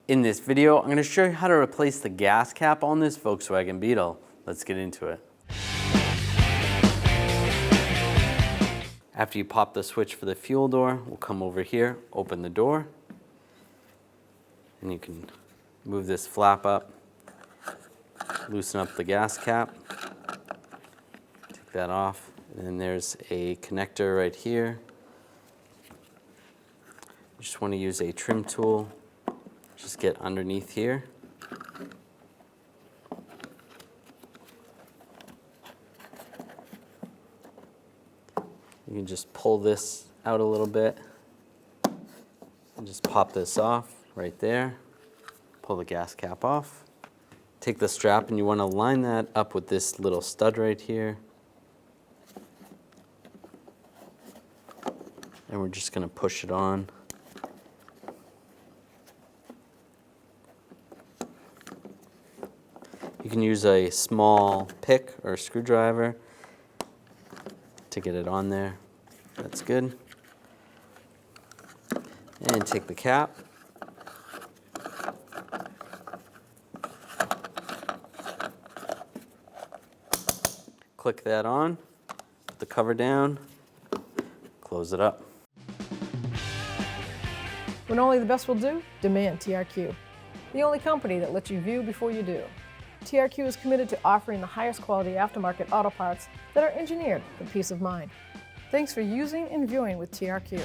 In this video, I'm going to show you how to replace the gas cap on this Volkswagen Beetle. Let's get into it. After you pop the switch for the fuel door, we'll come over here, open the door, and you can move this flap up, loosen up the gas cap, take that off, and then there's a connector right here. You just want to use a trim tool, just get underneath here. You can just pull this out a little bit and just pop this off right there. Pull the gas cap off. Take the strap and you want to line that up with this little stud right here. And we're just going to push it on. You can use a small pick or a screwdriver to get it on there. That's good. And take the cap. Click that on, put the cover down, close it up. When only the best will do, demand TRQ. The only company that lets you view before you do. TRQ is committed to offering the highest quality aftermarket auto parts that are engineered for peace of mind. Thanks for using and viewing with TRQ.